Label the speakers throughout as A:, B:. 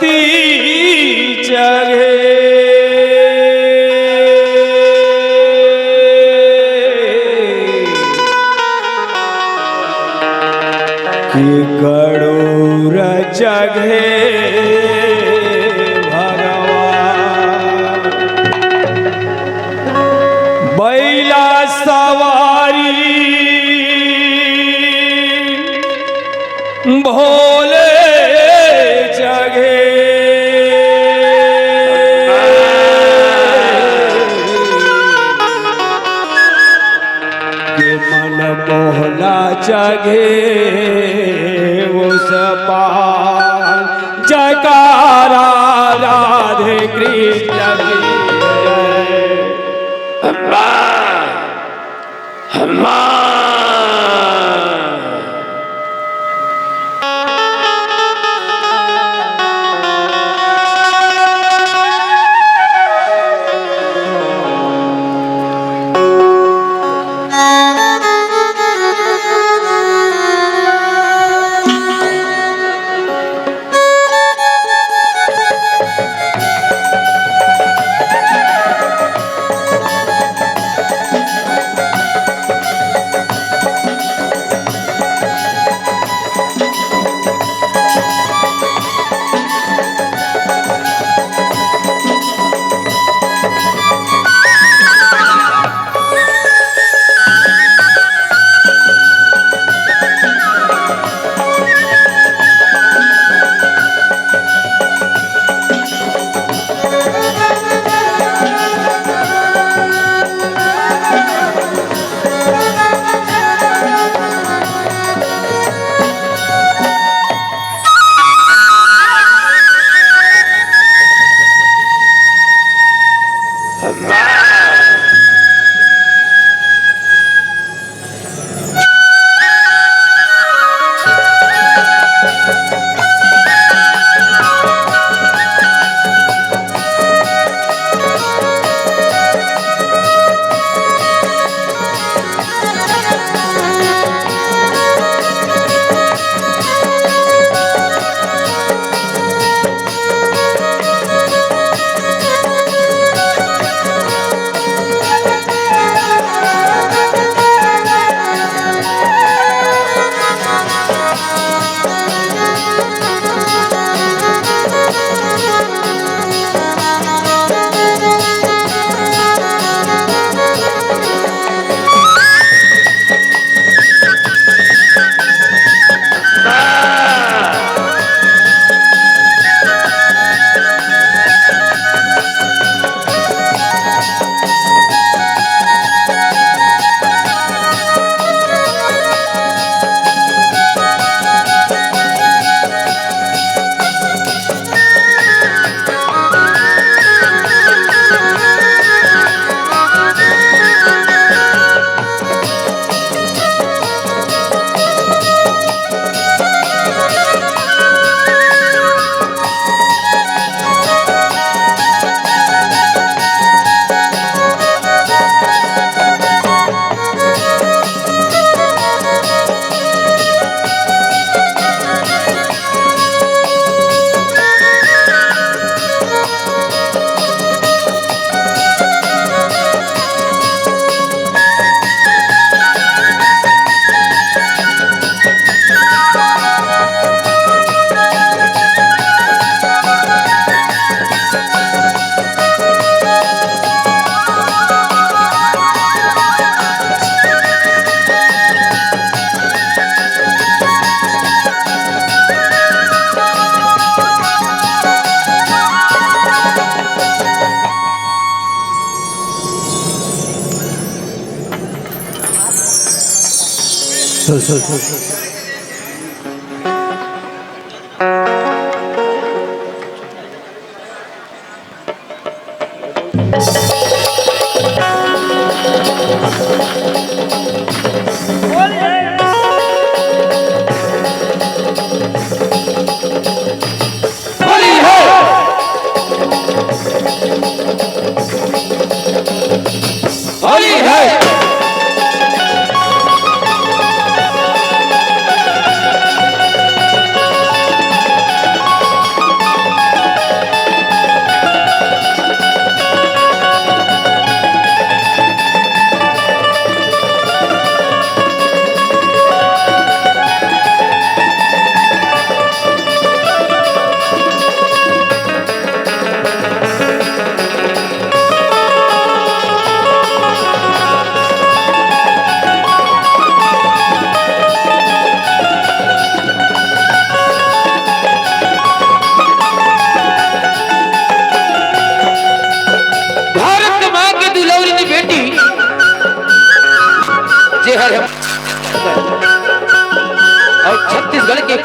A: बसती जगे कि गरुड़ जगे भगवान बैला सवारी भोले जगे के मन मोहना जगे उस पार जयकारा राधे कृष्ण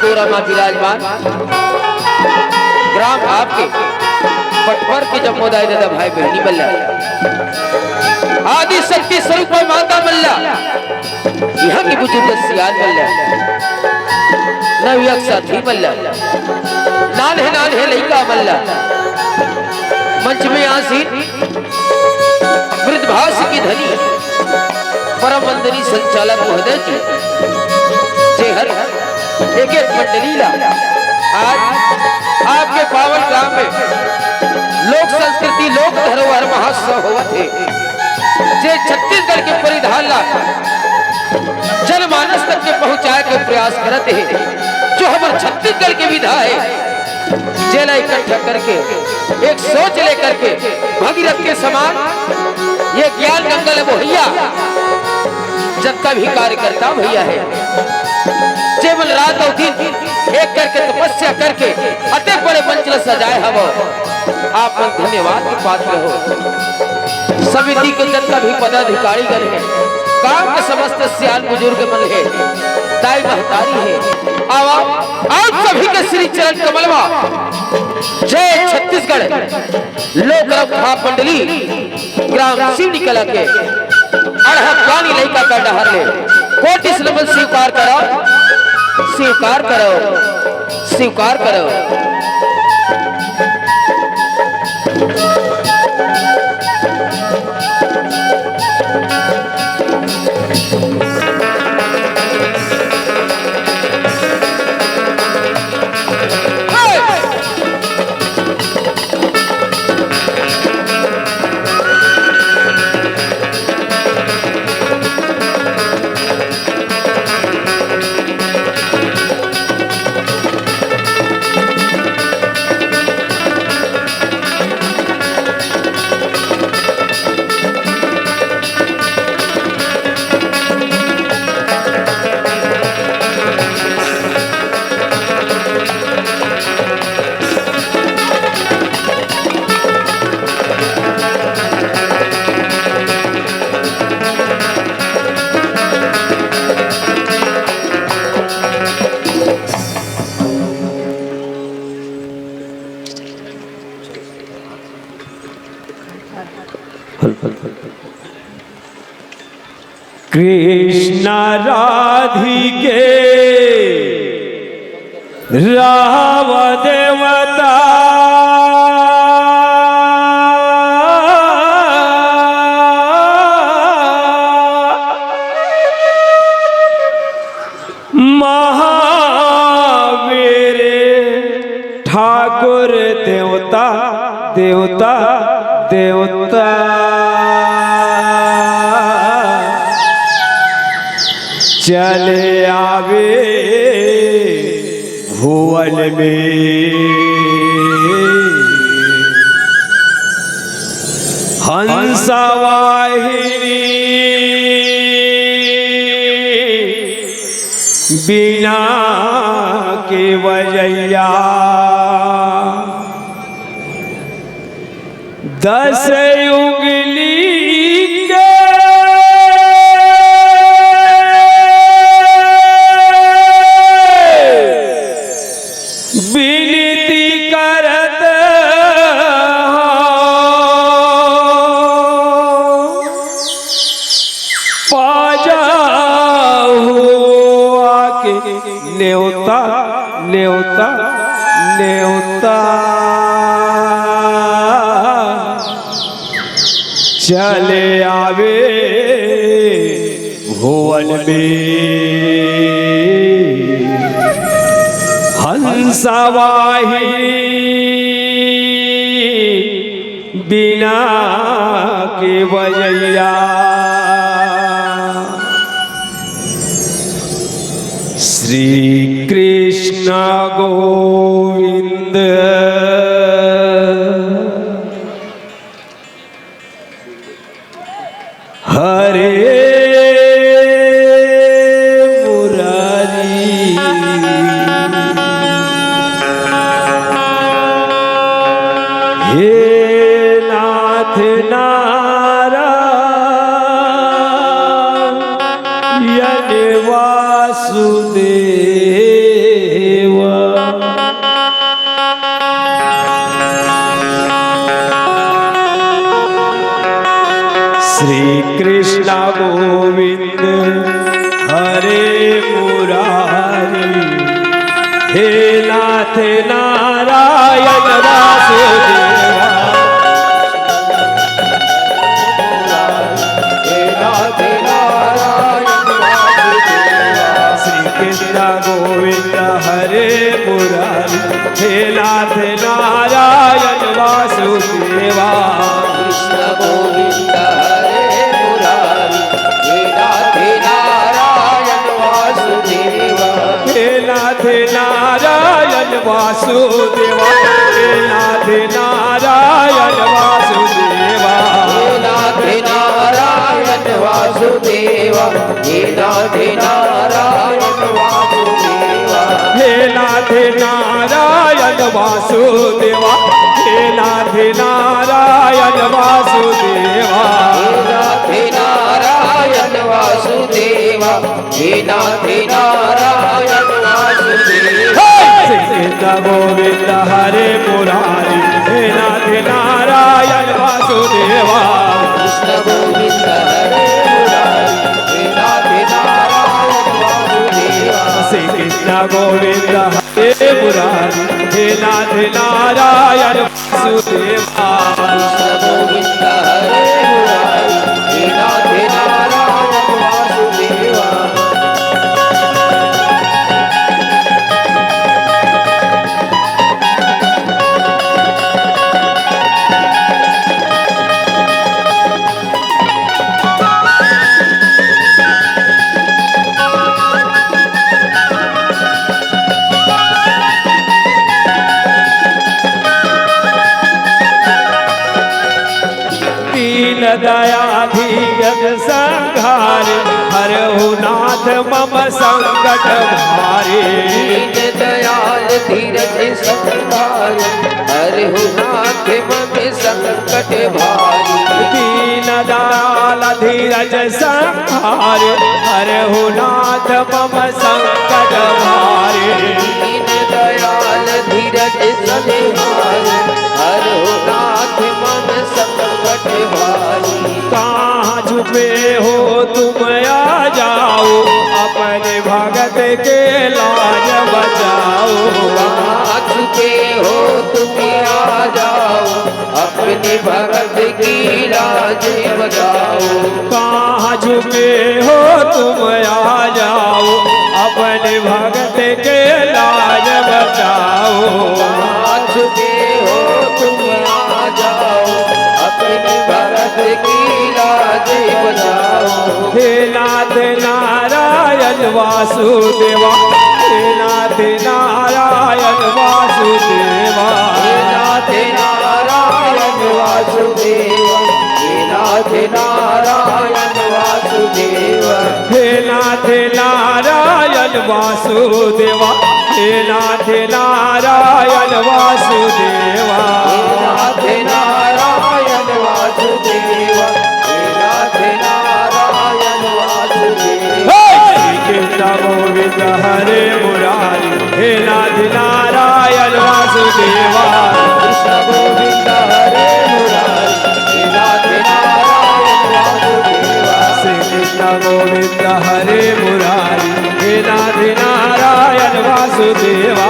B: यशोदा मां विराजमान ग्राम आपके पटवर के जमोदाय दादा भाई बहनी मल्ला आदि शक्ति स्वरूप माता मल्ला यहाँ की बुजुर्ग सियाल मल्ला नवयक साथी मल्ला नान्हे नान्हे लइका मल्ला मंच में आसीन वृद्धभाष की धनी परम वंदनी संचालक महोदय जी जे हर एक एक मंडली ला आज आपके पावन ग्राम में लोक संस्कृति लोक धरोहर महोत्सव हुआ थे जे छत्तीसगढ़ के परिधान ला जनमानस तक के पहुंचाए के प्रयास करते हैं जो हमारे छत्तीसगढ़ के विधायक जेला इकट्ठा करके एक सोच लेकर के भगीरथ के समान ये ज्ञान गंगल भैया जब का भी कार्यकर्ता भैया है केवल रात और दिन एक करके तपस्या करके अति बड़े मंचल सजाए हम आप धन्यवाद के पात्र हो। समिति के जनता भी पदाधिकारी गण है गांव के समस्त सियान बुजुर्ग मन है दाई महतारी है आप सभी के श्री चरण कमलवा जय छत्तीसगढ़ लोक रक्षा मंडली ग्राम शिवनी कला के अढ़ा प्राणी लइका का डहर ले कोटि नमन स्वीकार करो स्वीकार करो स्वीकार करो।
A: कृष्ण राधिके राव देवता महावीर ठाकुर देवता देवता देवता चले आवे भुवन में हंसवाहिनी बिना के वजैया 10 उंगली न्योता न्योता न्योता चले आवे भुवन में हंसवाहिनी बिना के वजैया श्री कृष्ण गोविंद हरे मुरारी हे नाथ नारायण वासुदेव श्री कृष्ण गोविंद हरे मुरारी हे नाथ नारायण वासुदेवा
B: हे नाथ नारायण वासुदेवा
A: श्री कृष्ण गोविंद हरे मुरारी हे नाथ नारायण वासुदेवा
B: कृष्ण गोविंद हरे मुरारी हे नाथ नारायण वासुदेवा
A: हे नाथ नारायण वासुदेवा हे नाथ नारायण वासुदेवा
B: हे नाथ नारायण वासुदेवा हे नाथ नारायण वासुदेवा
A: हे नाथ नारायण वासुदेवा हे नाथ नारायण वासुदेवा
B: हे नाथ नारायण वासुदेवा हे नाथ नारायण वासुदेवा
A: श्री कृष्ण गोविंद हरे मुरारी हे नाथ नारायण वासुदेवा
B: कृष्ण गोविंद हरे मुरारी हे नाथ नारायण वासुदेवा
A: श्री कृष्ण गोविंद हरे मुरारी हे नाथ नारायण वासुदेवा
B: कृष्ण गोविंद हरे मुरारी हे नाथ नारायण वासुदेवा
A: दीन दयाधि जग संघार हरहु नाथ मम संकट भारे
B: दीन दयाल धीरज संभाल हरिहु नाथ मम संकट भारी
A: दीन दयाल धीरज संहार हरहु नाथ मम संकट भारे
B: दीन दयाल धीरज संभाल हरिहु नाथ मम संकट भारी
A: कहाँ छुपे हो तुम आ जाओ अपने भगत के लाज बचाओ
B: कहाँ छुपे हो तुम आ जाओ अपने भगत की लाज बचाओ
A: कहाँ छुपे हो तुम आ जाओ अपने भगत के लाज बचाओ
B: कहाँ छुपे हो तुम आ जाओ अपने भगत की लाज बचाओ
A: हे नाथ नारायण वासुदेवा हे नाथ नारायण वासुदेवा
B: हे नाथ नारायण वासुदेवा हे नाथ नारायण वासुदेवा
A: हे नाथ नारायण वासुदेवा हे नाथ नारायण वासुदेवा
B: हे नाथ नारायण वासुदेवा हे नाथ नारायण वासुदेवा
A: श्री कृष्ण गोविंद हरे मुरारी हे नाथ नारायण वासुदेवा
B: कृष्ण गोविंद हरे मुरारी हे नाथ नारायण वासुदेवा
A: श्री कृष्ण गोविंद हरे मुरारी हे नाथ नारायण वासुदेवा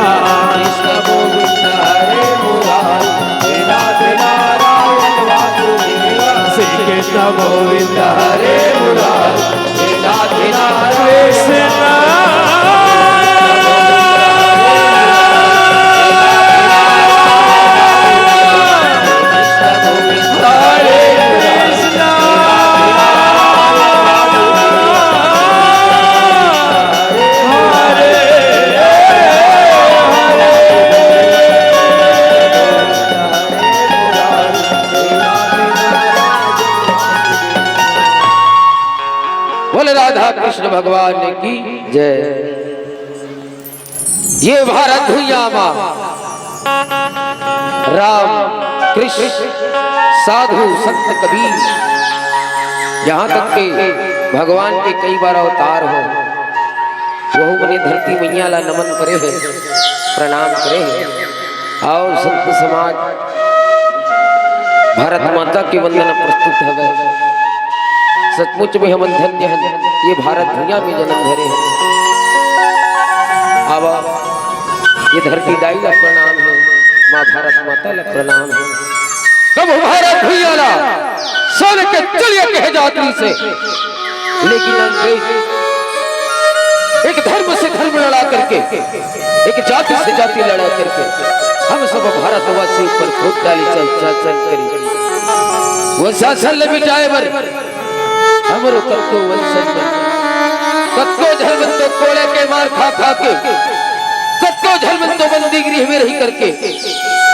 B: कृष्ण गोविंद हरे मुरारी हे नाथ नारायण वासुदेवा
A: श्री कृष्ण गोविंद
B: हरे मुरारी हे नाथ नारायण
A: कृष्ण
B: कृष्ण गोविंद हरे
A: कृष्ण हरे
B: बोले राधा कृष्ण भगवान की जय। ये भारत भूया माँ राम कृष्ण साधु संत कबीर यहाँ तक के भगवान के कई बार अवतार हो वह मने धरती मैया ला नमन करे है प्रणाम करे है और संत समाज भारत माता की वंदना प्रस्तुत है सचमुच में हम धन्य हैं, ये भारत दुनिया में जन्म धरे हैं। अब ये धरती दाई ला प्रणाम है, माँ भारत माता ला प्रणाम है। कब भारत भैया ला सोने के चलिए कहे जाती से, लेकिन अंग्रेज एक धर्म से धर्म लड़ा करके, एक जाति से जाति लड़ा करके हम सब भारतवासी पर खूब डाली चल करी। वो शासन ले मिटाए बर हमरो कत्तो वंशज कत्तो धर्मंतो कोले के मार खा खा के, कत्तो धर्मंतो बंदी गृह में रही करके,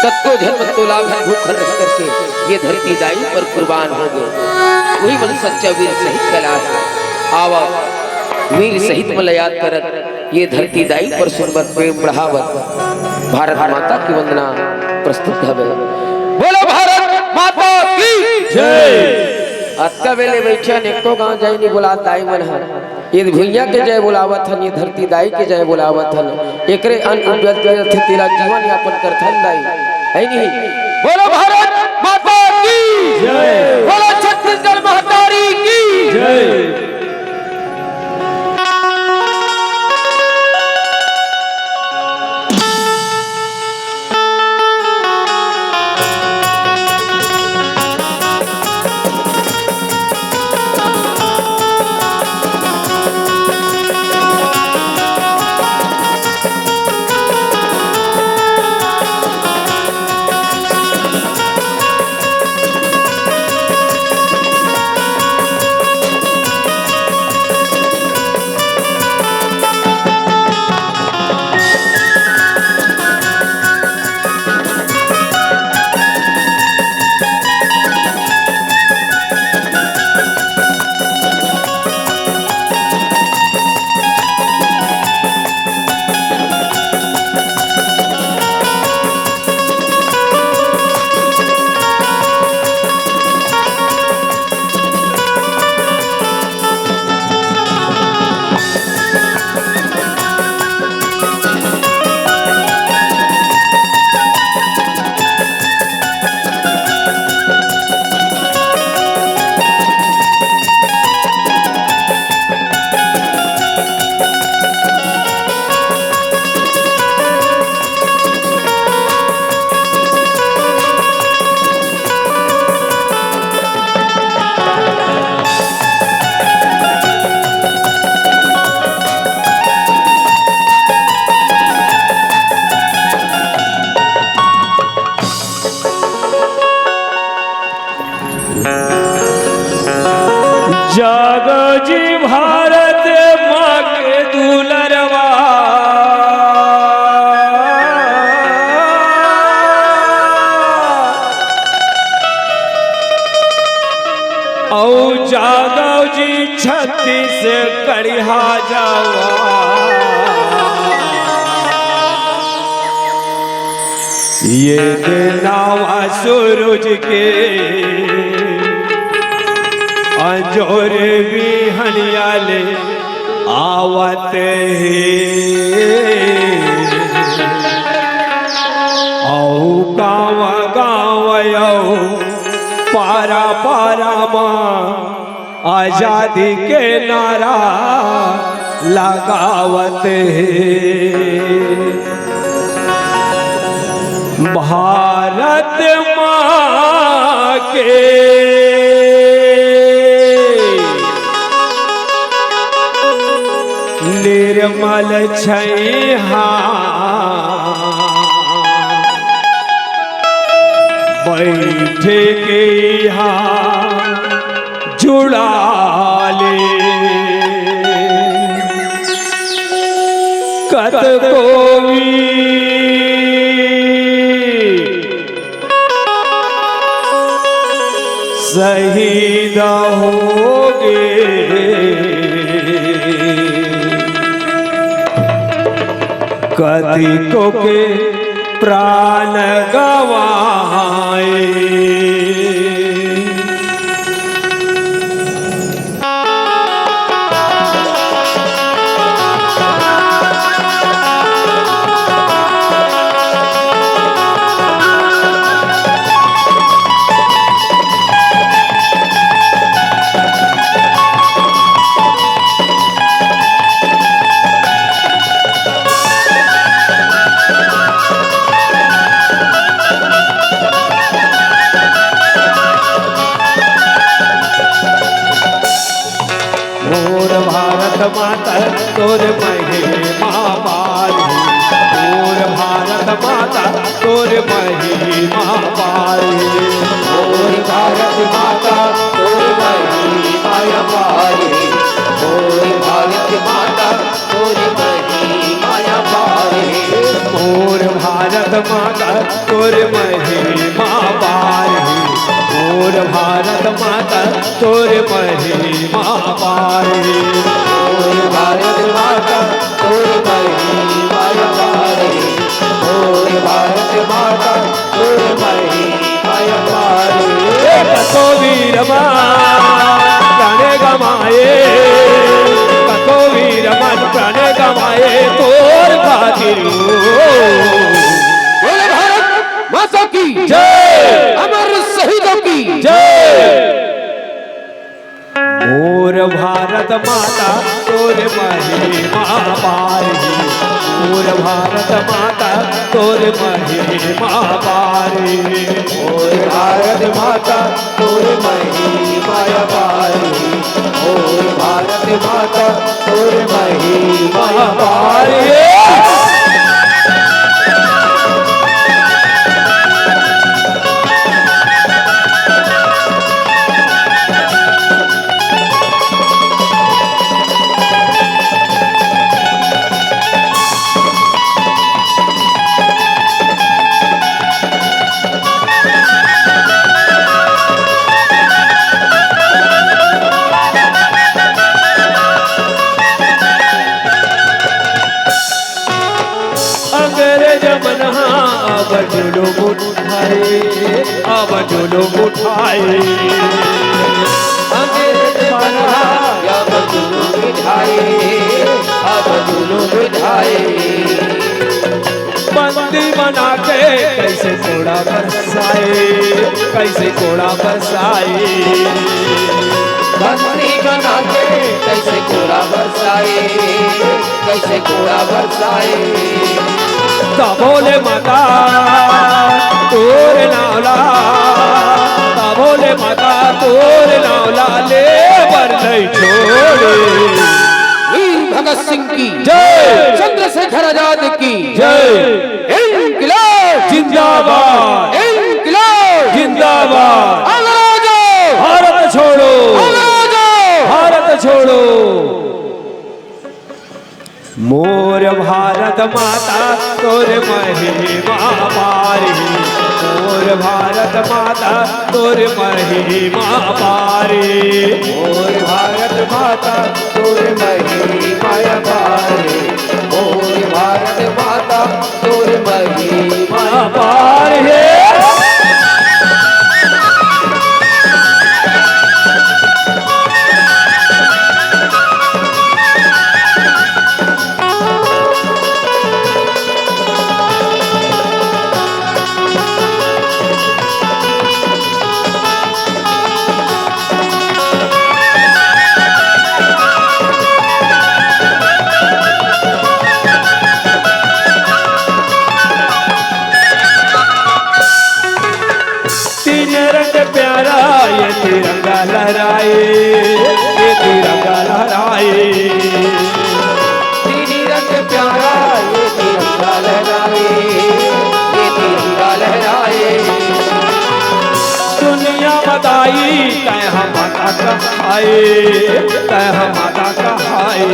B: कत्तो धर्मंतो लाभन भूखल रह करके ये धरती दाई पर कुर्बान हो गए। वही मन सच्चा वीर सहित कला है। आवा वीर सहित मल याद करत ये धरती दाई पर सुनबत प्रेम बढ़ावत भारत माता की वंदना प्रस्तुत है। बोलो भारत माता की
A: जय।
B: अतका बेले बैठे एको गांव जाई नहीं बोला दाई मन है, ये भुइया के जय बुलावत हन, ये धरती दाई के जय बुलावत हन, एकरे तेरा जीवन यापन करथन दाई है नहीं। बोलो भारत माता की
A: जय।
B: बोलो छत्तीसगढ़ महतारी की
A: जय। जागो जी भारत माँ के दुलरवा, औ जागो जी छत्तीसगढ़िया जावा, ये दिनावा सूरज के अंजोर भी हनियाले आवत औ गाँव गाँव पारा पारा माँ आजादी के नारा लगावत भारत माँ के निर्मल छैहा बैठे के यहाँ जुड़ा ले कत कोवी शहीद होगे कतिको के प्राण गवाए। तोर महिमा पारी मोर भारत माता तोर महिमा पारी
B: मोर भारत माता तोर महिमा अपारी मोर भारत माता तोर महिमा अपारी
A: मोर भारत माता तोर महिमा पारी मोर भारत माता तोर महिमा पारी
B: मोर भारत माता तोर महिमा अपारी मोर भारत माता तोर महिमा अपारी
A: कतो वीर प्राणे गमाए कतो वीर मन प्राणे गमाए तोर खातिर
B: बोले भारत माता की
A: जय
B: अमर शहीदों की
A: जय मोर भारत माता तोर महिमा पारी मोर भारत माता तोर महिमा पारी
B: मोर भारत माता तोर महिमा अपारी मोर भारत माता तोर महिमा
A: पारी अब जुलूम उठाए अब जुलूम उठाए
B: अंग्रेज बना अब जुलूम उठाए अब जुलूम उठाए
A: बंदी बना के कैसे कोड़ा बरसाए कैसे कोड़ा बरसाए
B: बंदी बना के कैसे कोड़ा बरसाए कैसे कोड़ा बरसाए
A: बोले माता तोर नावला बोले माता तोर नावला ले बर नहीं छोड़े
B: वीर भगत सिंह की
A: जय
B: चंद्रशेखर आजाद की
A: जय
B: इंकलाब
A: जिंदाबाद
B: इंकलाब
A: जिंदाबाद
B: अंग्रेजों
A: भारत छोड़ो
B: अंग्रेजों
A: भारत छोड़ो मोर भारत माता तोर महिमा पारी मोर भारत माता तोर महिमा पारी
B: मोर भारत माता तोर महिमा अपारी मोर भारत माता तोर महिमा
A: पारी प्यारा ये तिरंगा लहराए ये तिरंगा लहराए
B: तेरी रंग प्यारा ये तिरंगा लहराए ये तिरंगा लहराए
A: दुनिया बताई तय हम माता कहाए तय हम माता कहाए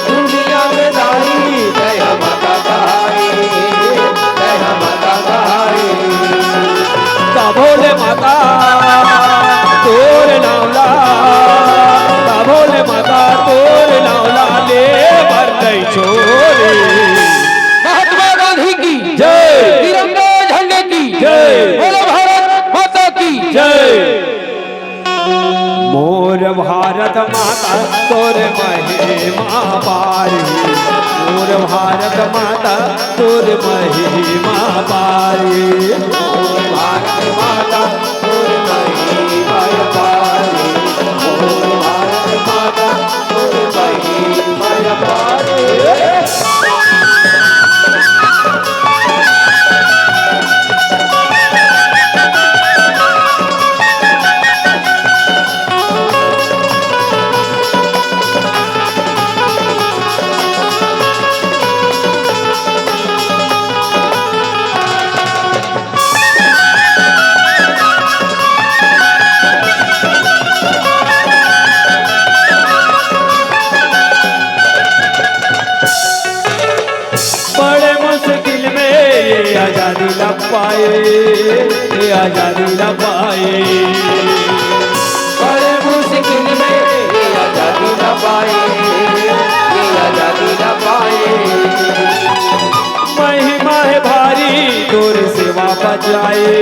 B: दुनिया में दाई जय माता कहाए जय माता कहाए
A: भोले माता तोर नावला भोले माता तोर नावला ले बर नहीं छोड़े
B: महात्मा गांधी की
A: जय
B: तिरंगा झंडे की
A: जय
B: बोलो भारत माता की
A: जय मोर भारत माता तोर महिमा पारी मोर भारत माता तोर महिमा पारी
B: मोर भारत माता तोर महिमा अपारी मोर भारत माता तोर महिमा अपारी
A: आजादी न पाए, ये आजादी न पाए।
B: बड़े मुश्किल में ये आजादी न पाए, ये आजादी न पाए।
A: महिमा है भारी तोर सेवा बजाए,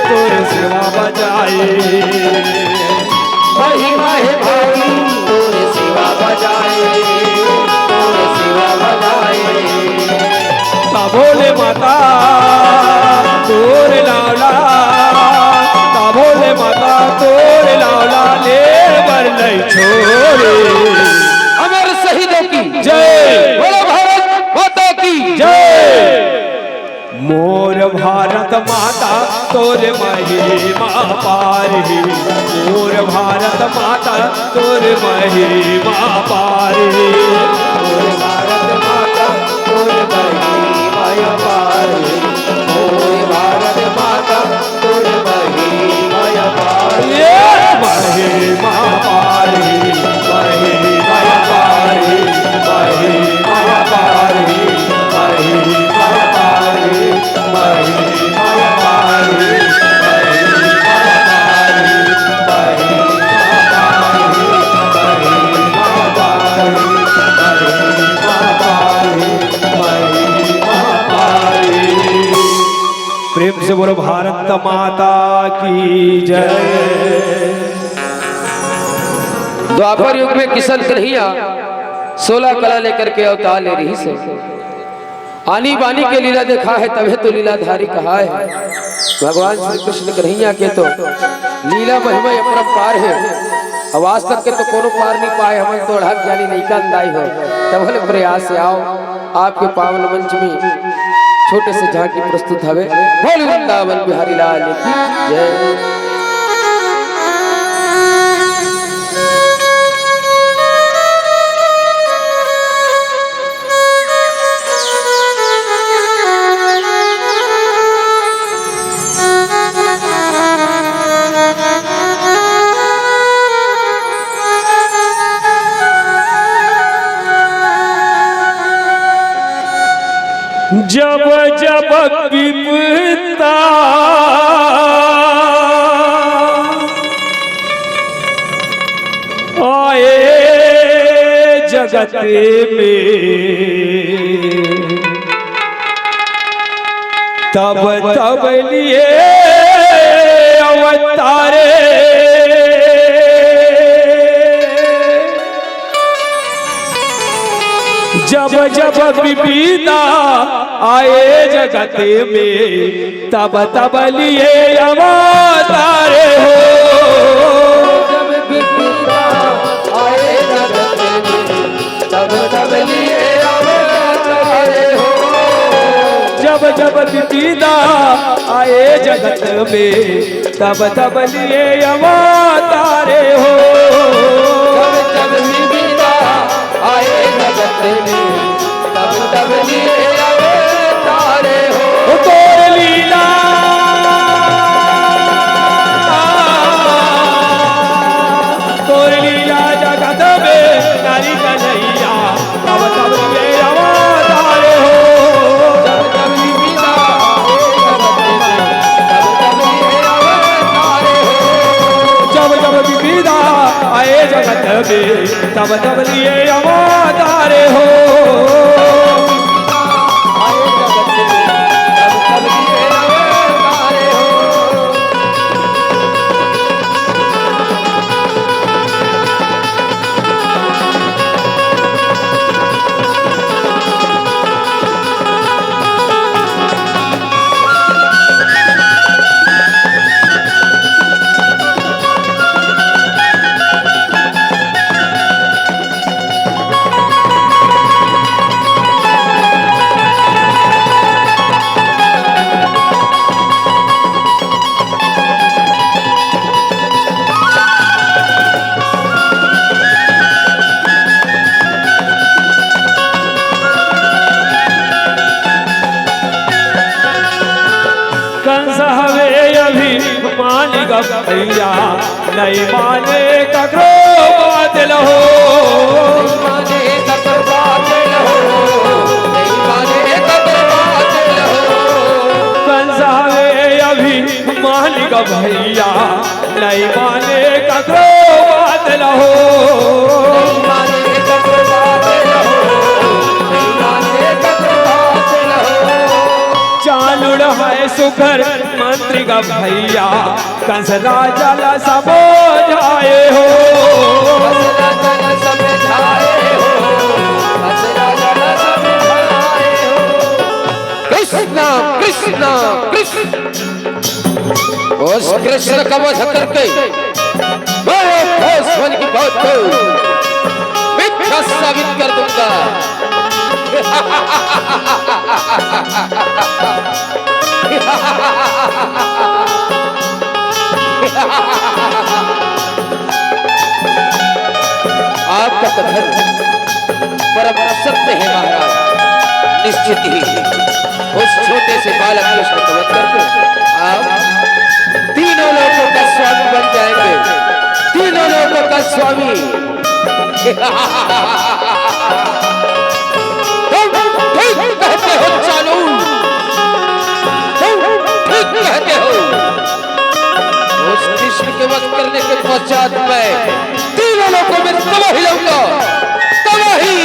A: तोर सेवा बजाए।
B: महिमा है भारी तोर सेवा बजाए, तोर सेवा बजाए।
A: भोले माता तोर लाला, भोले माता तोर लाला ले बर नहीं छोड़े।
B: अमर शहीदों की
A: जय,
B: बोलो भारत माता की
A: जय। मोर भारत माता तोर महिमा पारी, मोर भारत माता तोर महिमा पारी, मोर भारत माता तोर महिमा पारी, मोर भारत माता तोर महिमा पारी। महिमा पारी, महिमा पारी, महिमा पारी, महिमा पारी, महिमा पारी, महिमा पारी, महिमा पारी, महिमा पारी, महिमा पारी। प्रेम से बोलो भारत माता की जय।
B: द्वापर युग में किशन कन्हैया 16 कला लेकर के अवतार ले रही से आनी बानी के लीला देखा है, तभी तो लीलाधारी कहा है। भगवान श्री कृष्ण कन्हैया के तो लीला महिमा अपरंपार है, आज तक के तो कोनो पार नहीं पाए। हम तो ज्ञानी नहीं का अंदाई हो, तब प्रयास से आओ आपके पावन मंच में छोटे से झांकी प्रस्तुत हवे। बोल वृंदावन बिहारी लाल की जय।
A: जब जब विपदा आए जगत में, तब तब लिए अवतारे। जब जब विपदा आए जगत में, तब तब लिए अवतारे हो।
B: जब विपदा आए जगत में, तब तब लिए अवतारे हो।
A: जब जब विपदा आए जगत में, तब तब लिए अवतारे हो।
B: जब जब विपदा आए जगत में, तब तब लिए अवतारे हो।
A: तोर लीला तोर लीला जगत में नारी कन्हैया, तब तब लिए अवतारे हो।
B: जब जब विपदा आए जगत में, तब तब लिए अवतारे हो।
A: जब जब विपदा आए भैया नहीं माने ककरो बादल हो,
B: नहीं माने ककरो बादल हो, नहीं माने ककरो बादल हो।
A: सुघर मंत्री का भैया कंस राजा ला समझाए हो।
B: कृष्ण कृष्ण कृष्ण उस कृष्ण का वध करके मैं की बात को मिथ्या साबित कर दूंगा। आपका कथन परम सत्य है महाराज। निश्चित ही उस छोटे से बालक कृष्ण को वध करके आप तीनों लोगों का स्वामी बन जाएंगे, तीनों लोगों का स्वामी। तुम ठीक कहते हो चालू, तुम ठीक कहते हो। उस कृष्ण के वध करने के पश्चात मैं तीनों लोगों में तबाही लाऊंगा, तबाही।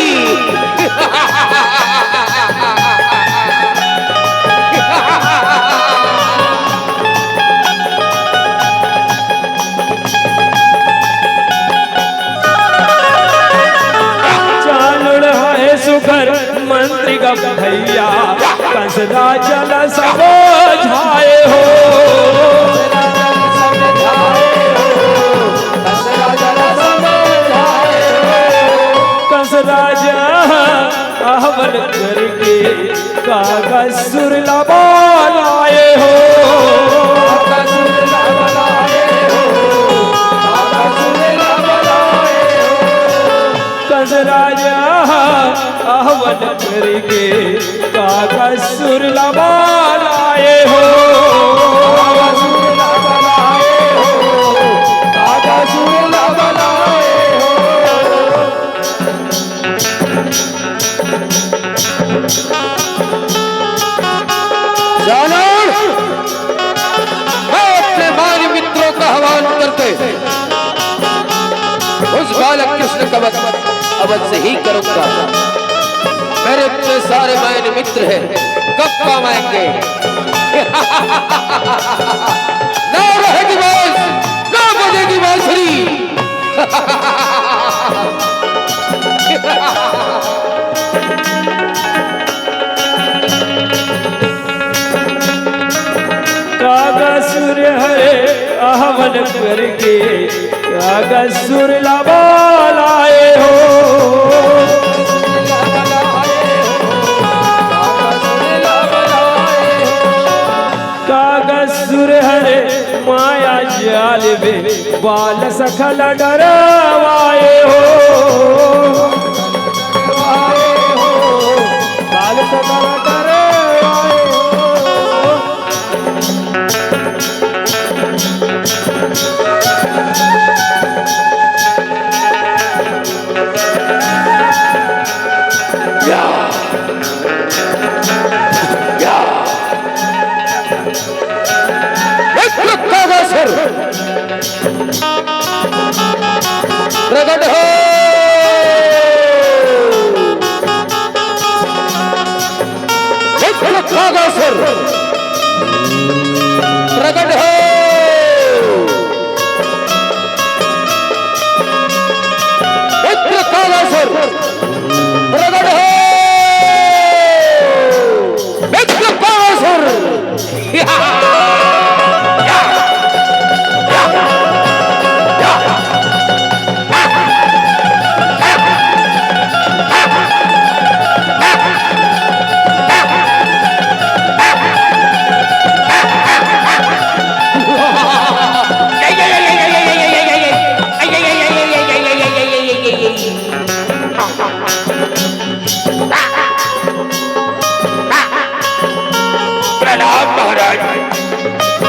A: सुघर मंत्री का भैया कंस राजा ला समझाए हो। कंस राजा आहवन करके कागसुर लाए हो। कंस राजा आहवन करके कागसुर लाए हो।
B: मैं अपने बाल मित्रों का आह्वान करके उस बालक कृष्ण का वध अवश्य ही करूंगा। मेरे इतने सारे मायने मित्र हैं, कब काम आएंगे? ना रहेगी बांस, ना बजेगी बांसुरी।
A: कागसुर हरे आहवन करके कागसुर लाए हो। कागसुर हरे माया जाल में बाल सखल डरवाए हो। बाल सखल डरवाए हो।
B: प्रकट हो खागासुर, प्रकट हो खागासुर, प्रकट हो खागासुर।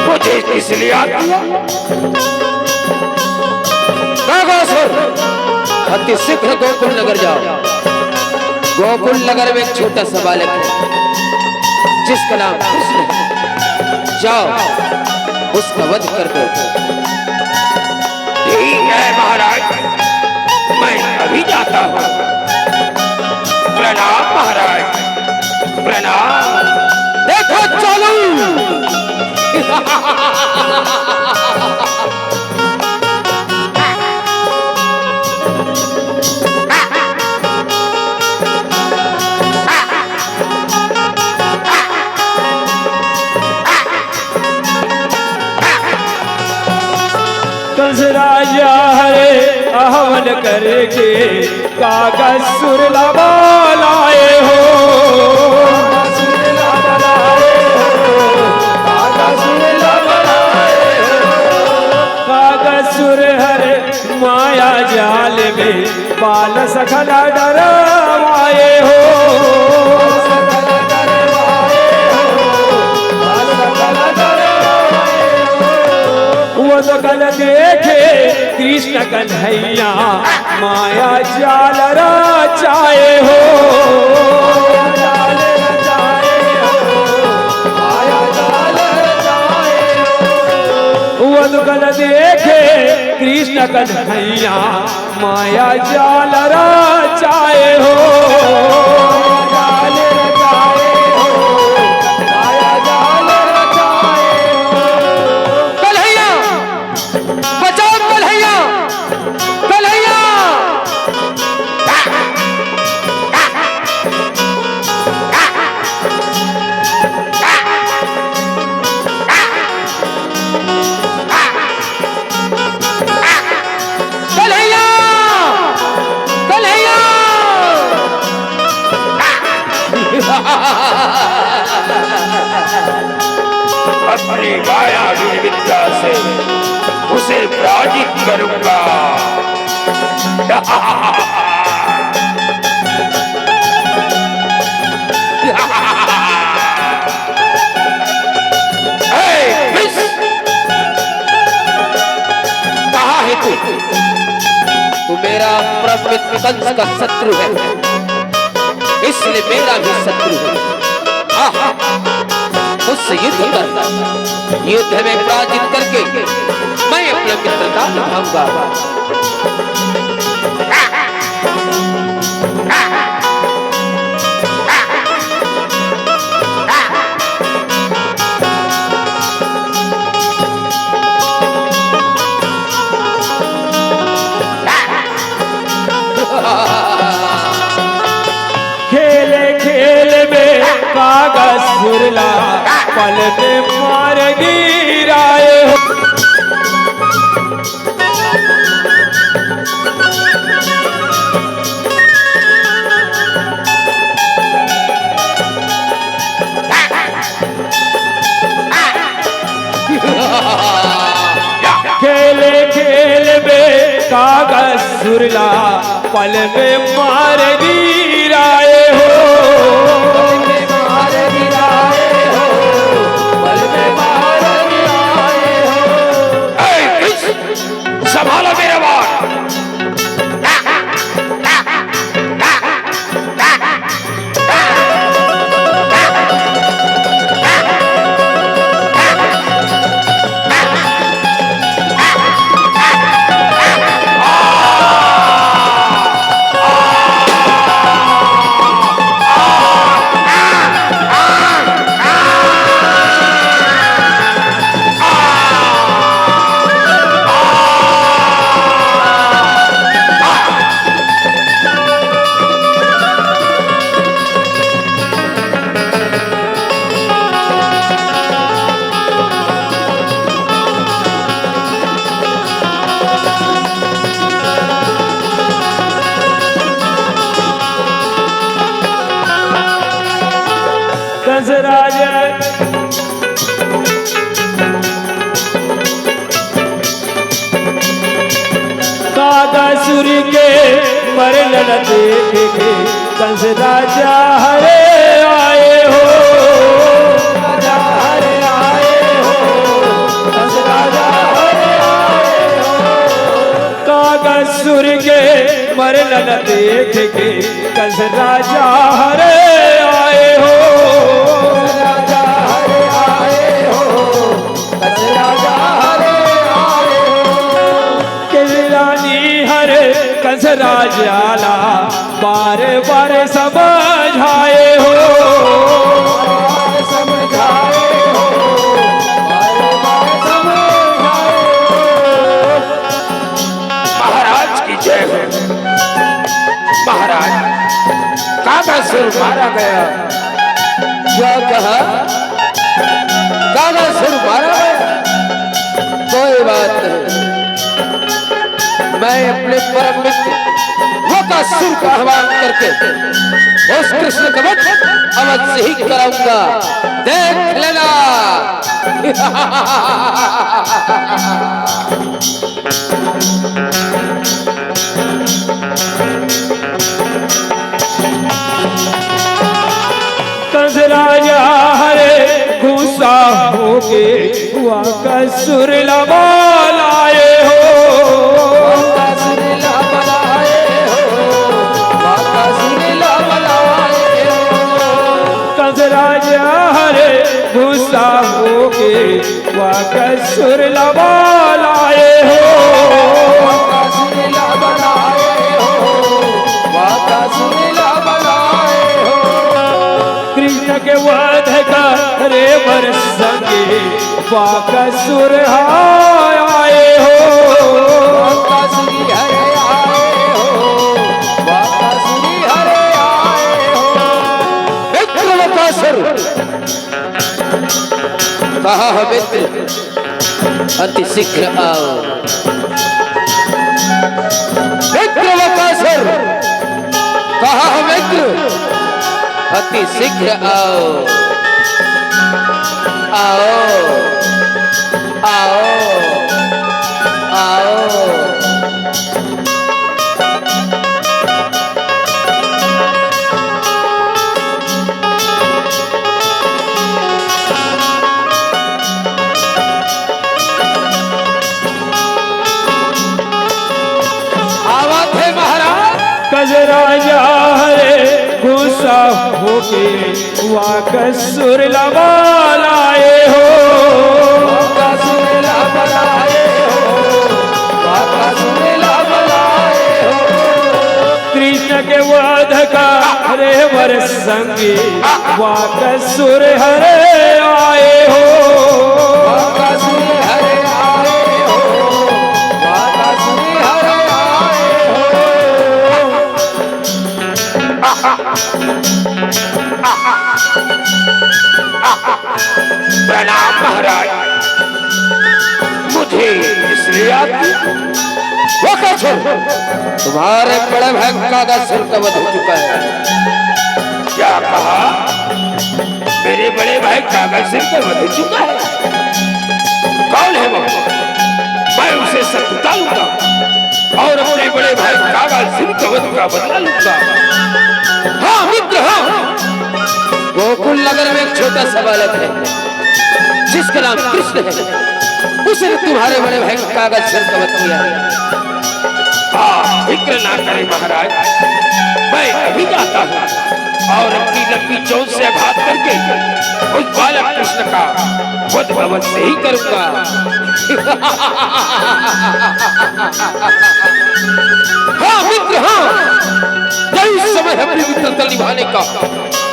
A: मुझे इसलिए
B: अति शीघ्र गोकुल नगर जाओ। गोकुल नगर में एक छोटा सा बालक है जिसका नाम कृष्ण है। जाओ उसका वध कर दो।
A: ठीक है महाराज, मैं अभी जाता हूँ। प्रणाम महाराज, प्रणाम।
B: देखो चलो
A: करके कागज सुर लाए हो। कागज सुर हर माया जाल में बाल सखल डरवाए हो। वो तो कल देखे कृष्ण कन्हैया माया जाल रचाए हो। वो तो कल देखे कृष्ण कन्हैया माया जाल रचाए हो।
C: अपनी माया विद्या से उसे पराजित करूंगा।
B: कहाँ है तू? तू मेरा प्रमित कंस का शत्रु है, इसलिए मेरा भी शत्रु है। उससे युद्ध कर, युद्ध में पराजित करके मैं अपनी मित्रता निभाऊंगा।
A: खेले खेल में कागज सुरला पल में मार गिराए हो। खेले खेल में कागज सुरला पल में मार गिराए हो।
C: संभालो मेरा बाण।
A: कंस राजा कागासुर के मरन देख के कंस राजा हरे आए हो। राजा हरे आए हो, कंस राजा हरे आए हो। कागासुर के मरन देख के कंस राजा हरे आए हो। राजा हरे आए हो, कंस राजा हरे आए हो। रानी हरे कंस राजाला बार बार समझाए हो। समझाए हो, बार बार समझाए हो।
C: महाराज की जय हो। महाराज कागासुर मारा गया।
B: क्या कहा? कागासुर मारा गया? कोई बात नहीं, मैं अपने परम मित्र वकासुर का आह्वान करके उस कृष्ण का वध अवश्य ही कराऊंगा, देख लेना।
A: कंस राजा हरे गुस्सा होके वकासुर लबा लाए हो। कंस राजा हरे गुस्सा होके वकासुर लबा लाए हो। कृष्ण के वध करे वर संगे वकासुर आए हो।
B: कहा है मित्र अति शीघ्र आओ। मित्र वकासुर, कहा है मित्र अति शीघ्र आओ। आओ आओ आओ।
A: कंस राजा हरे गुस्सा होके वकासुर लबा लाए हो। कृष्ण के वध करे वर संगे वकासुर हरे आए हो।
C: प्रणाम महाराज, मुझे इसलिए
B: वकासुर, तुम्हारे बड़े भाई का सिर का वध हो चुका है।
C: क्या कहा? मेरे बड़े भाई कागज सिर का वध हो चुका है? कौन है वो? मैं उसे सत्ता लूंगा और अपने बड़े भाई कागज सिर का वध का बदला लूंगा।
B: हाँ मित्र, हाँ। गोकुल नगर में एक छोटा सा बालक है जिसका नाम कृष्ण है, उसने तुम्हारे बड़े भाई कागज सिर का वध किया है।
C: फिक्र ना करें महाराज, मैं अभी जाता हूँ और अपनी लंबी चोट से आघात करके उस बालक कृष्ण का वध अवश्य ही करूंगा।
B: हाँ मित्र, हाँ। यही समय है अपनी मित्रता निभाने का,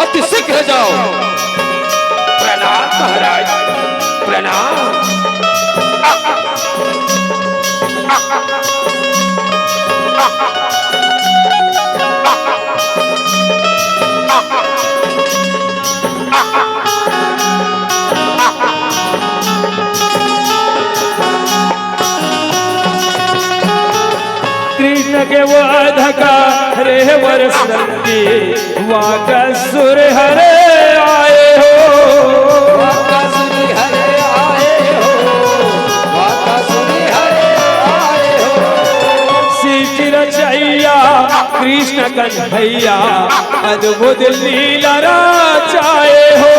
B: अति शीघ्र जाओ।
C: प्रणाम महाराज, प्रणाम।
A: कृष्ण के वध करे वर संगे वकासुर हरे आए हो। रचैया कृष्ण कन्हैया अद्भुत लीला रचाए हो।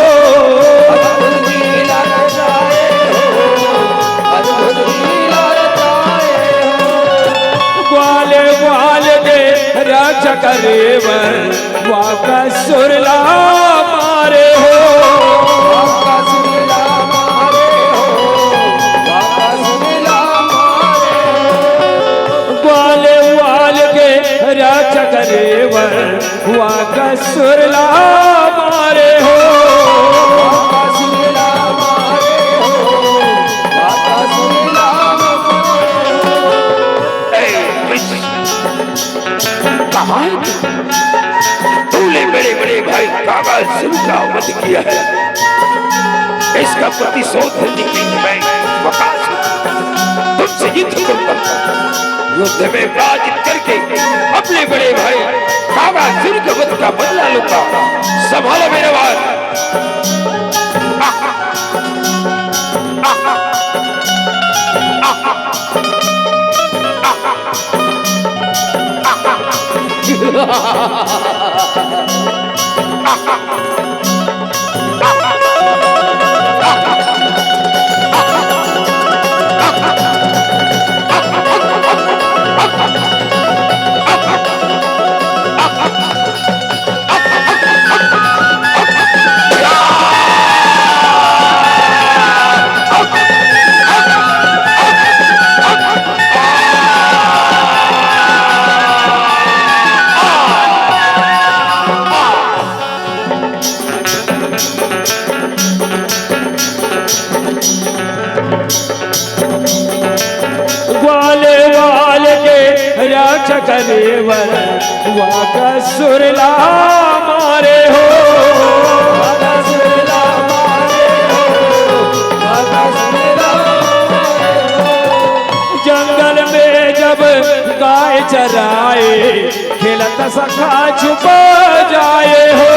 A: ग्वाले ग्वाल के रक्षक रेवर वकासुर ला मारे हो। रक्षक रेवर वकासुर ला मारे हो।
C: तूने बड़े बड़े भाई कागज सिंह का वध किया है, इसका प्रतिशोध लेने के लिए मैं वकासुर तुमसे युद्ध करूंगा। युद्ध में पराजित करके अपने बड़े भाई कागासुर के वध का बदला लूंगा। संभालो मेरे बात।
A: करेवर वाकसुरला मारे हो, वाकसुरला मारे हो, वाकसुरला मारे हो। जंगल में जब गाय चराए खेलत सखा छुप जाए हो,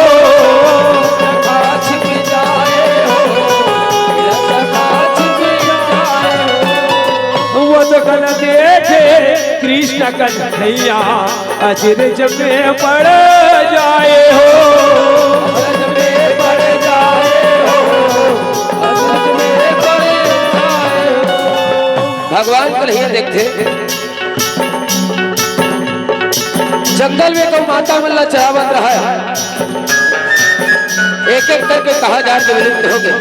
A: सखा छिप जाए हो, सखा छिप जाए हो। वो तो कल देखे कृष्ण कन्हैया अचरज में पड़ जाए हो, अचरज में पड़ जाए हो, अचरज में पड़ जाए हो।
B: भगवान कन्हैया देखते जंगल में गौ माता मल्ला चरावत रहा है, एक एक करके कहा जा के विलुप्त हो गए।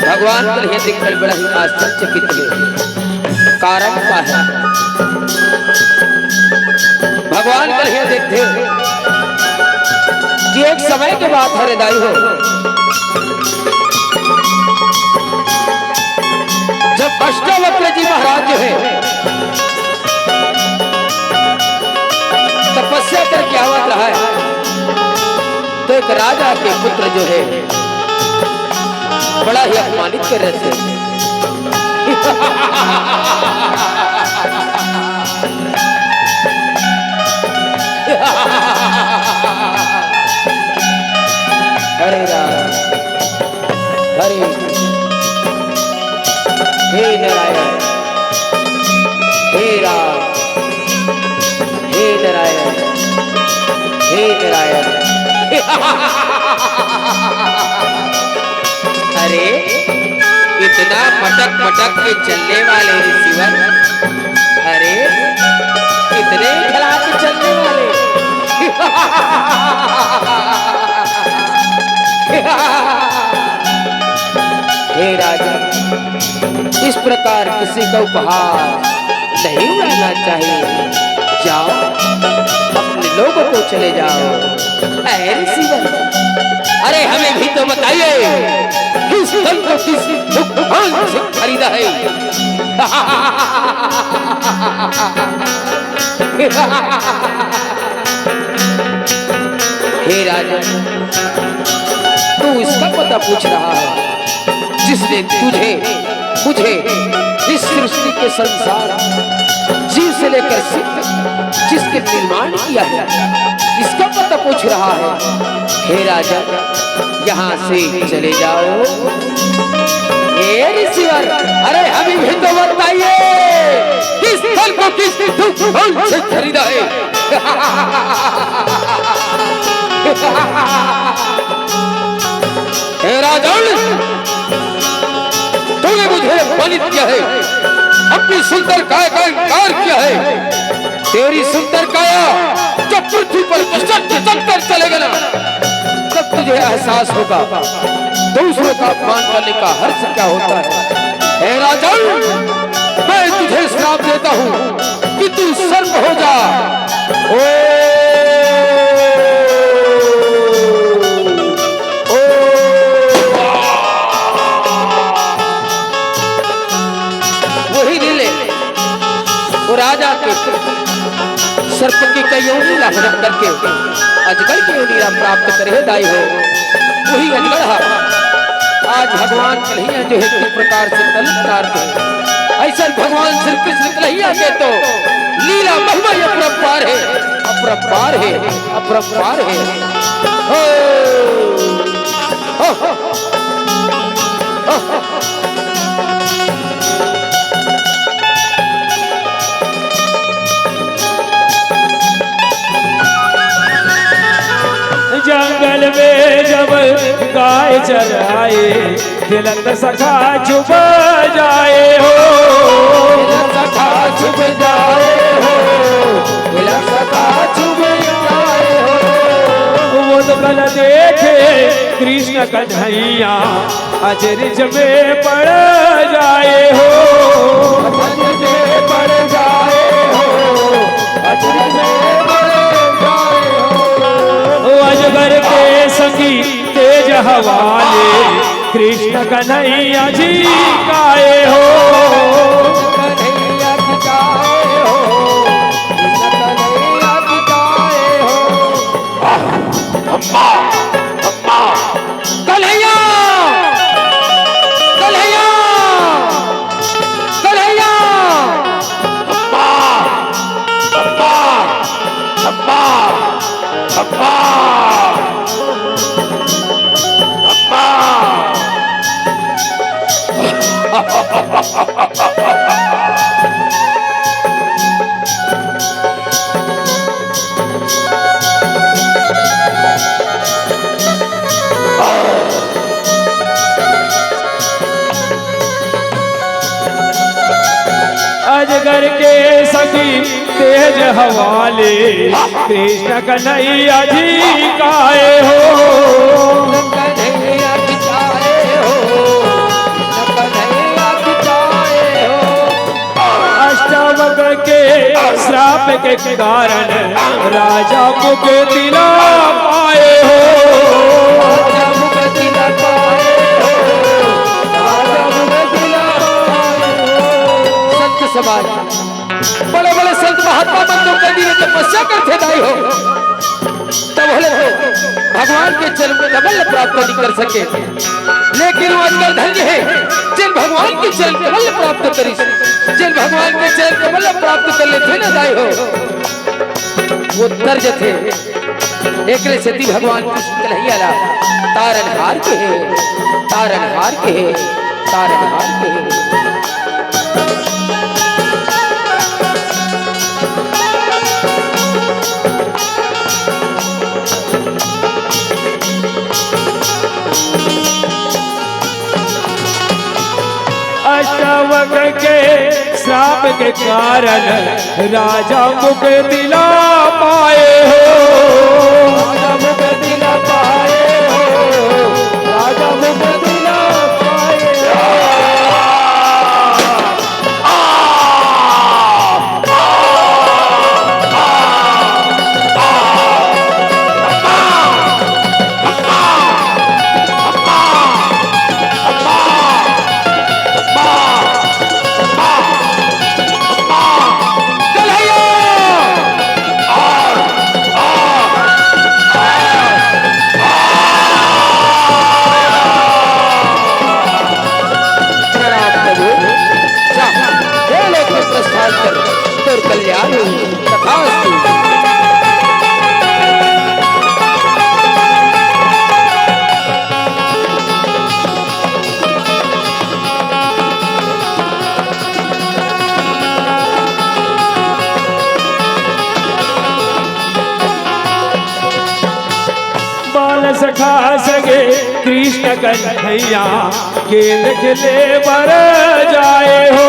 B: भगवान कन्हैया देखकर बड़ा ही आश्चर्यचकित हुए। कारण क्या है? भगवान कन्हैया देखते कि एक समय के बाद हृदय हो, जब अष्टावक्र जी महाराज जो है तपस्या करके आवत रहा है, तो एक राजा के पुत्र जो है बड़ा ही अपमानित कर रहे थे। हरे राम हरे हे नारायण हे राम हे नारायण हे नारायण। अरे इतना पटक पटक के चलने वाले ऋषिवर, अरे इतने खिला के चलने वाले। हे राजा, इस प्रकार किसी का उपहार नहीं उड़ाना चाहिए। जाओ अपने लोगों को चले जाओ। अरे ऋषिवर, अरे हमें भी तो बताइए किस धन को किस दुकान से खरीदा है। हे राजा, तू इसका पता पूछ रहा है जिसने तुझे मुझे इस सृष्टि के संसार जीव से लेकर सिद्ध तक जिसके निर्माण किया है, इसका पता पूछ रहा है। हे राजा, यहाँ से चले जाओ। हे ऋषिवर, अरे हमें भी तो बताइए किस फल को किस दुकान से खरीदा है। हे राजन, तूने मुझे अपमानित किया है, अपनी सुंदर काया का इनकार किया है। तेरी सुंदर काया जब पृथ्वी पर चलकर चलेगा ना, तब तुझे एहसास होगा दूसरों का अपमान करने का हर्ष क्या होता है। हे राजन, मैं तुझे श्राप देता हूँ कि तू सर्प हो जा। वो राजा के सर्प की कई योनि लाभ करके अजगर की योनि प्राप्त करे दाई हो, वही अजगर आज भगवान कन्हैया जो है किस प्रकार से तल उतारते ऐसा भगवान श्री कृष्ण कन्हैया के तो लीला महिमा अपरंपार है, अपरंपार है, अपरंपार है। हो, हो, हो।
A: जंगल में जब गाय चराए खिलत सखा छुप जाए हो,
B: सखा छुप जाए हो, सखा छुप जाए हो।
A: वो तो कल देखे कृष्ण कन्हैया अचरज में पड़ जाए हो,
B: अचरज में पड़ जाए हो, अचरज में पड़ जाए हो।
A: अजगर के संगी तेज हवाले कृष्ण कन्हैया जी गाए हो,
B: कन्हैया जी गाए हो, कन्हैया जी गाए हो।
C: अम्मा अम्मा
B: कन्हैया कन्हैया कन्हैया
C: अम्मा अम्मा अम्मा अम्मा
A: अजगर के सखी तेज हवाले कृष्ण कन्हैया जी गाए हो,
B: कन्हैया जी गाए हो, कन्हैया जी गाए हो।
A: अष्टावक्र के श्राप के कारण राजा मुख दिला पाए हो,
B: राजा मुख दिला पाए हो, राजा मुख दिला पाए हो। संत समाज बड़े बड़े संत महात्मा बंधु कभी ने तपस्या करते नहीं हो, तब बोले तो भगवान के चरण में कमल प्राप्त नहीं कर सके, लेकिन वो आजकल धन्य है जिन भगवान के चरण कमल प्राप्त करी, जिन भगवान के चरण कमल प्राप्त कर लेते न दाई हो वो दर्ज थे। एक सती भगवान कृष्ण कन्हैया ला तारनहार के है, तारनहार के है, तारनहार के है।
A: अष्टावक्र के श्राप के कारण राजा मुख दिला पाए हो,
B: राजा मुख दिला पाए हो, राजा मुख दिला पाए कल्याण तथास्तु।
A: बाल सखा सगे कृष्ण कन्हैया खेल खेले बर जाए हो,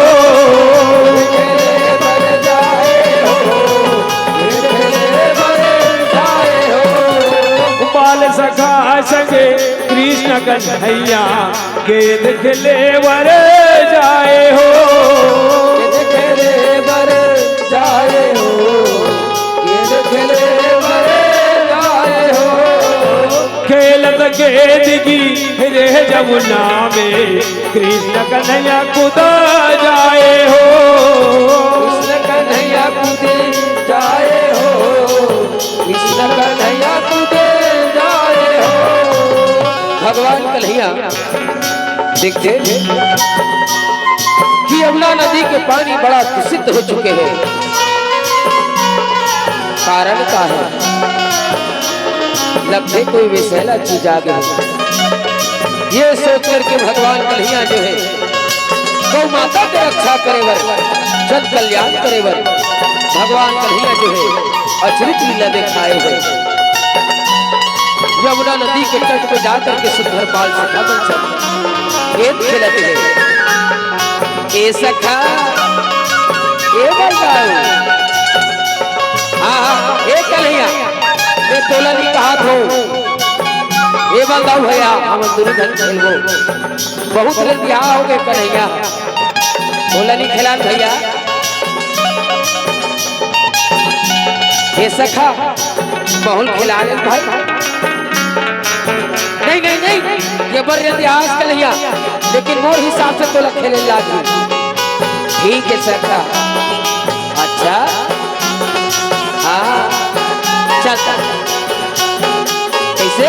A: बाल सखा सगे कृष्ण कन्हैया गेंद खेले बर जाए हो,
B: खेले बर जाए हो, खेले बर जाए हो।
A: खेलत गेंद की रे जमुना में कृष्ण कन्हैया कूद जाए हो,
B: कृष्ण कन्हैया कूद जाए हो, कृष्ण कन्हैया कूद जाए भगवान कन्हैया देखते कि यमुना नदी के पानी बड़ा दूषित हो चुके हैं। कारण क्या है? लगते कोई विषैला चीज आ गई। ये सोच करके भगवान कन्हैया जो है गौ माता की रक्षा करे वर, जन कल्याण करे वर, भगवान कन्हैया जो है अचरित लीला दिखाए हैं। यमुना नदी के तट पर जाकर के सुंदरपाल सखा बन सब खेल खेलते हैं। ए सखा ए बलदाऊ, हाँ ए कन्हैया मैं तोला नहीं कहा था। ए बलदाऊ भैया हम दोनों धन खेलबो, बहुत रतिया हो गए कन्हैया, तोला नहीं खिलान भैया। ए सखा बहुल खिला ले भाई। नहीं नहीं नहीं ये बर इतिहास कन्हैया, लेकिन मोर हिसाब से तोला खेले लागी। ठीक है सखा, अच्छा हाँ चल कैसे,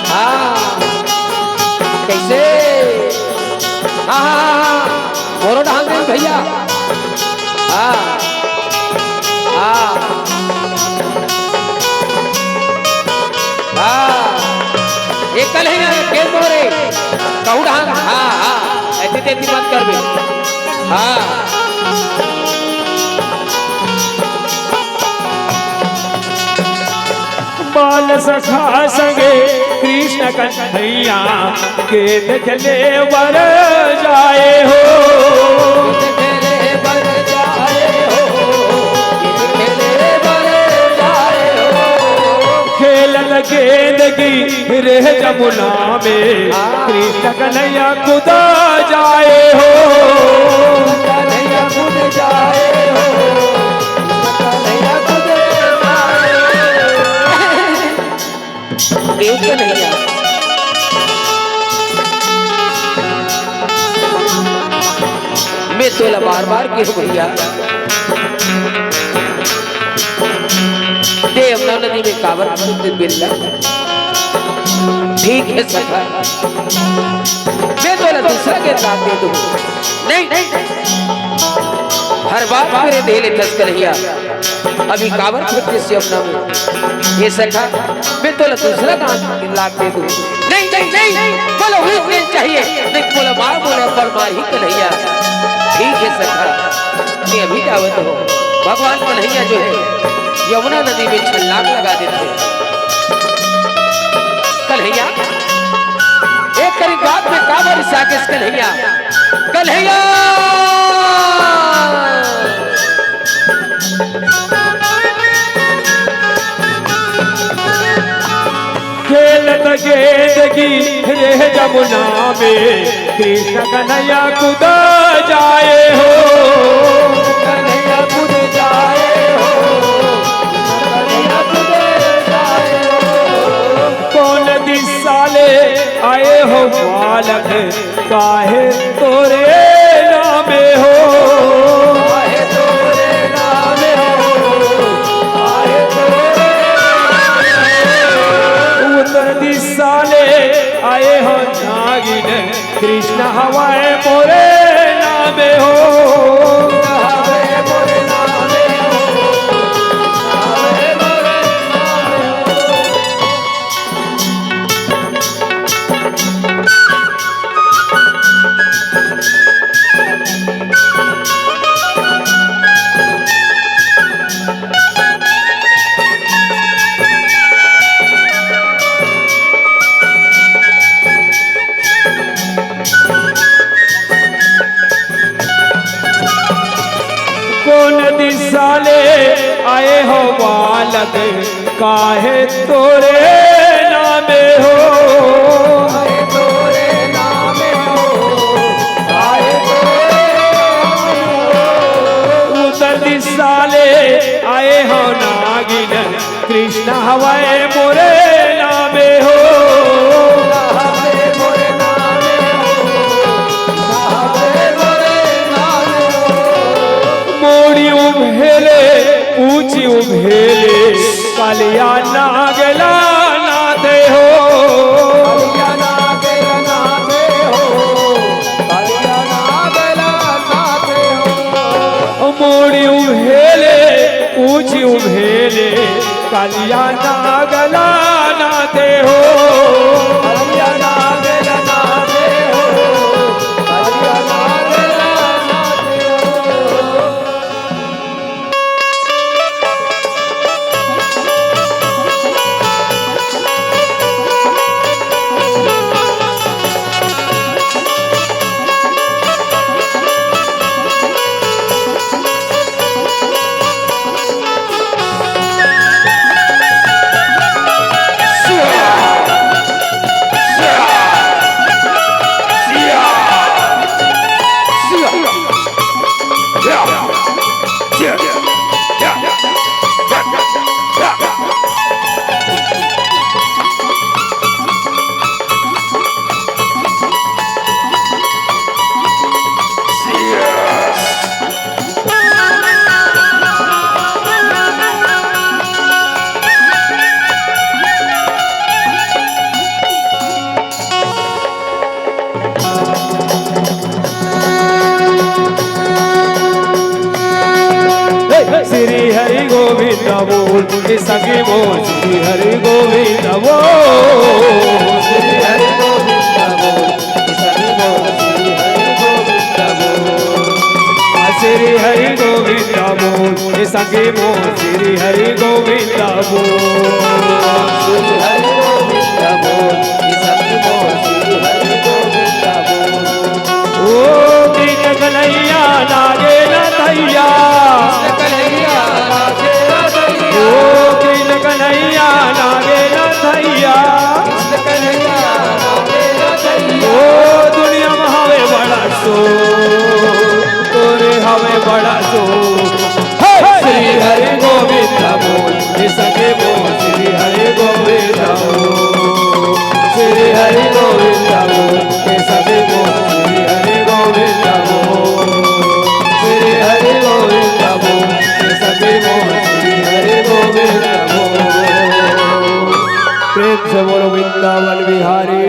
B: हाँ कैसे, हाँ मोरो ढाल दे भैया। हाँ हाँ हाँ ये कल है ना खेल मोरे कहू ढाल। हाँ हाँ ऐसी तेजी मत कर बे। हाँ
A: बाल सखा संगे कृष्ण कन्हैया खेल खेले वर जाए हो। खेलन गेंद की रेह जमुना में कृष्ण कन्हैया खुदा जाए हो।
B: एक कन्हैया मैं तोला बार बार क्यों भैया दे यमुना नदी में कांवर बिल्ला। ठीक है सखा मैं तोला दूसरा के साथ दे दूं। नहीं नहीं हर बात मेरे देले ठस कन्हैया, अभी कांवर से यमुना में ये सखा मैं तोला दूसरा काम लाख दे दूं। नहीं नहीं नहीं बोलो हुई चाहिए, नहीं बोला मार बोले पर मार ही कन्हैया। ठीक है सखा मैं अभी आवत हो। भगवान कन्हैया जो है यमुना नदी में छलांग लगा देते हैं। कन्हैया एक करीब बात में कांवर साकेश कन्हैया कन्हैया
A: खेलत गेंद की रेह जमुना में कृष्ण कन्हैया खुदा जाए हो।
B: कन्हैया खुद जाए हो, कन्हैया खुद जाए हो।
A: कौन दिसाले आए हो बालक काहे तोरे नामे हो।
B: काहे तोरे नामे हो, काहे तोरे
A: उत्तर दिसाले आए हो नागिन कृष्ण हवाए मोरे नामे हो।
B: हवे मोरे नामे हो, हवे मोरे नामे हो।
A: कौन दिसाले आए हो बालक काहे तोरे नामे हो।
B: काहे तोरे नामे हो, काहे तोरे नामे हो।
A: उत्तर दिसाले आए हो नागिन कृष्ण हवाए मोरे नामे हो।
B: हवे मोरे नामे हो, हवे मोरे नामे हो।
A: मोड़ी उभेले ऊंची उभेले कालिया नागला नाते हो।
B: कालिया नागला नाते हो, कालिया नागला
A: कालिया नागला नाते हो, कालिया नागला नाते हो, कालिया नागला नाते हो। श्री हरि गोविंद बोल सखी बोल, श्री हरि गोविंद बोल, श्री हरि गोविंद बोल सखी बोल, श्री हरि गोविंद बोल सखी बोल, श्री हरि गोविंद बोल, श्री हरि गोविंद बोल सखी बोल, श्री हरि गोविंद बोल। ओ कृष्ण कन्हैया लागे न थैया, ओ कृष्ण कन्हैया नागे न थैया, ओ दुनिया में हवे बड़ा सो, तोरे हवे बड़ा सो। श्री हरि गोविंद बोल सके बोल, श्री हरि गोविंद बोल, श्री हरि गोविंद बोल सके बोल, श्री हरि गोविंद बोल, श्री हरि गोविंद बोल सके बोल, श्री हरि गोविंद बोल। प्रेम से बोलो वृंदावन बिहारी